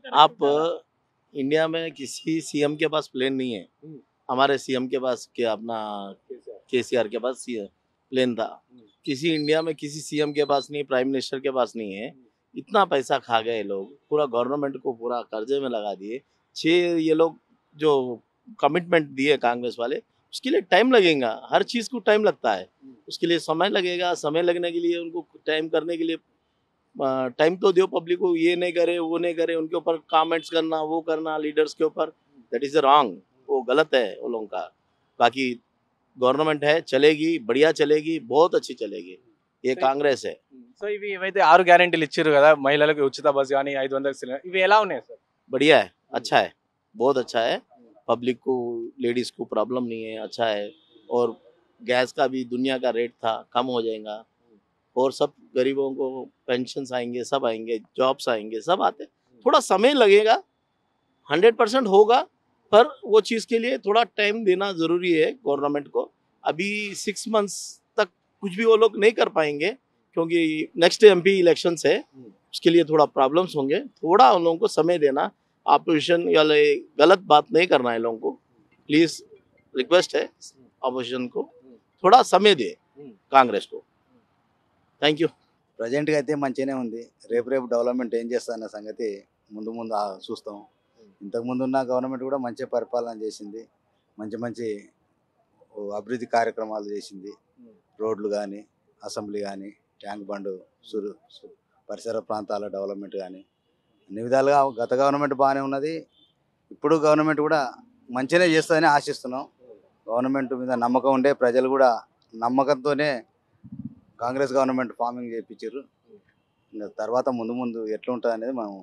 आप इंडिया में किसी सीएम के पास प्लेन नहीं है। हमारे सीएम के पास क्या अपना केसीआर के पास प्लेन था। किसी इंडिया में किसी सीएम के पास नहीं, प्राइम मिनिस्टर के पास नहीं है। इतना पैसा खा गए लोग, पूरा गवर्नमेंट को पूरा कर्जे में लगा दिए। ये लोग जो कमिटमेंट दिए कांग्रेस वाले, उसके लिए टाइम लगेगा। हर चीज़ को टाइम लगता है, उसके लिए समय लगेगा। समय लगने के लिए उनको टाइम करने के लिए टाइम तो दो पब्लिक को। ये नहीं करे, वो नहीं करे, उनके ऊपर कमेंट्स करना, वो करना लीडर्स के ऊपर, दैट इज़ रॉन्ग। वो गलत है वो लोगों का। बाकी गवर्नमेंट है, चलेगी, बढ़िया चलेगी, बहुत अच्छी चलेगी। ये కాంగ్రెస్ है। సో ఇవి ఏవైతే 6 గ్యారెంటీలు ఇచ్చారు కదా, మహిళలకు ఉచిత బస్ గానీ 500 సిలిండర్, ఇవి ఎలా ఉన్నాయి సార్? बढ़िया है, अच्छा है, बहुत अच्छा है। पब्लिक को, लेडीज़ को प्रॉब्लम नहीं है, अच्छा है। और गैस का भी दुनिया का रेट था, कम हो जाएगा। और सब गरीबों को पेंशन्स आएंगे, सब आएंगे, जॉब्स आएंगे, सब आते। थोड़ा समय लगेगा, 100% होगा, पर वो चीज़ के लिए थोड़ा टाइम देना ज़रूरी है गवर्नमेंट को। अभी 6 मंथ्स तक कुछ भी वो लोग नहीं कर पाएंगे, क्योंकि नेक्स्ट एमपी इलेक्शंस है, उसके लिए थोड़ा प्रॉब्लम्स होंगे। थोड़ा उन लोगों को समय देना, अपोजिशन या गलत बात नहीं करना है लोगों को। प्लीज़ रिक्वेस्ट है अपोजिशन को, थोड़ा समय दे కాంగ్రెస్ को। Thank you. ప్రజెంట్గా అయితే మంచిగానే ఉంది. రేపు డెవలప్మెంట్ ఏం చేస్తారన్న సంగతి ముందు ముందు చూస్తాం. ఇంతకుముందు ఉన్న గవర్నమెంట్ కూడా మంచి పరిపాలన చేసింది, మంచి అభివృద్ధి కార్యక్రమాలు చేసింది. రోడ్లు కానీ, అసెంబ్లీ కానీ, ట్యాంక్ బండ్, పరిసర ప్రాంతాల డెవలప్మెంట్ కానీ అన్ని విధాలుగా గత గవర్నమెంట్ బాగానే ఉన్నది. ఇప్పుడు గవర్నమెంట్ కూడా మంచిగానే చేస్తుందని ఆశిస్తున్నాం. గవర్నమెంట్ మీద నమ్మకం ఉండే ప్రజలు కూడా నమ్మకంతోనే కాంగ్రెస్ గవర్నమెంట్ ఫార్మింగ్ చేయించారు. ఇంకా తర్వాత ముందు ఎట్లా ఉంటుంది అనేది మనం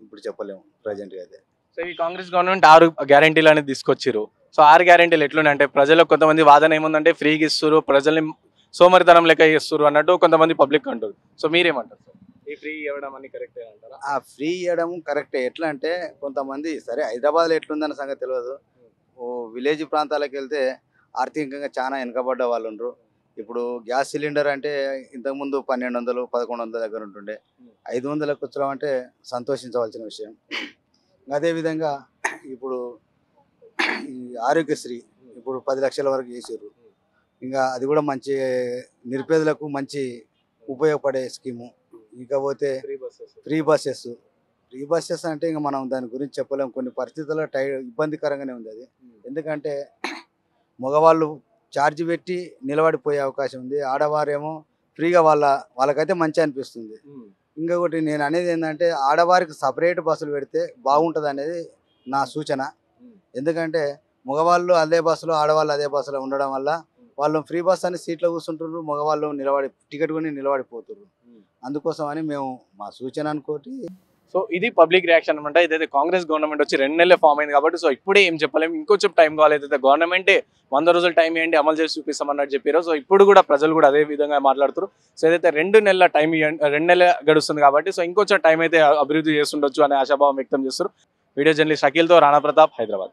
ఇప్పుడు చెప్పలేము ప్రజెంట్గా అయితే. సో ఈ కాంగ్రెస్ గవర్నమెంట్ 6 గ్యారెంటీలు అనేది తీసుకొచ్చారు. సో 6 గ్యారెంటీలు ఎట్లున్నాయి అంటే, ప్రజలకు కొంతమంది వాదన ఏముందంటే ఫ్రీగా ఇస్తారు, ప్రజల్ని సోమరితనం లెక్క ఇస్తారు అన్నట్టు కొంతమంది పబ్లిక్ అంటారు. సో మీరేమంటారు సార్? ఈ ఫ్రీ ఇవ్వడం అని కరెక్టే అంటారా? ఆ ఫ్రీ ఇవ్వడం కరెక్టే. ఎట్లా అంటే కొంతమంది సరే హైదరాబాద్లో ఎట్లుందన్న సంగతి తెలియదు, ఓ విలేజ్ ప్రాంతాలకు వెళ్తే ఆర్థికంగా చాలా వెనుకబడ్డ వాళ్ళు ఉండరు. ఇప్పుడు గ్యాస్ సిలిండర్ అంటే ఇంతకుముందు 1200, 1100 దగ్గర ఉంటుండే, 500లకు వచ్చడం అంటే సంతోషించవలసిన విషయం. అదేవిధంగా ఇప్పుడు ఈ ఆరోగ్యశ్రీ ఇప్పుడు 10 లక్షల వరకు చేసారు. ఇంకా అది కూడా మంచి నిరుపేదలకు మంచి ఉపయోగపడే స్కీము. ఇకపోతే ఫ్రీ బస్సెస్ అంటే ఇంకా మనం దాని గురించి చెప్పలేము. కొన్ని పరిస్థితుల్లో ఇబ్బందికరంగానే ఉంది అది. ఎందుకంటే మగవాళ్ళు ఛార్జ్ పెట్టి నిలబడిపోయే అవకాశం ఉంది, ఆడవారేమో ఫ్రీగా వాళ్ళకైతే మంచి అనిపిస్తుంది. ఇంకొకటి నేను అనేది ఏంటంటే, ఆడవారికి సపరేట్ బస్సులు పెడితే బాగుంటుంది అనేది నా సూచన. ఎందుకంటే మగవాళ్ళు అదే బస్సులో, ఆడవాళ్ళు అదే బస్సులో ఉండడం వల్ల వాళ్ళు ఫ్రీ బస్ అని సీట్లో కూర్చుంటున్నారు, మగవాళ్ళు టికెట్ కొని నిలబడిపోతున్నారు. అందుకోసం అని మేము మా సూచన అనుకోటి. సో ఇది పబ్లిక్ రియాక్షన్ అనమాట. ఇదైతే కాంగ్రెస్ గవర్నమెంట్ వచ్చి 2 నెలలే ఫామ్ అయింది కాబట్టి, సో ఇప్పుడే ఏం చెప్పలేము, ఇంకొంచెం టైం కావాలి. అయితే గవర్నమెంటే 100 రోజులు టైం ఇవ్వండి, అమలు చేసి చూపిస్తామన్నట్టు చెప్పారు. సో ఇప్పుడు కూడా ప్రజలు కూడా అదే విధంగా మాట్లాడుతారు. సో ఏదైతే 2 నెలల టైం ఇవ్వండి, 2 నెలలు గడుస్తుంది కాబట్టి, సో ఇంకొంచెం టైం అయితే అభివృద్ధి చేస్తుండొచ్చు అనే ఆశాభావం వ్యక్తం చేస్తారు. వీడియో జర్నలిస్ట్ అఖిల్తో రాణా ప్రతాప్, హైదరాబాద్.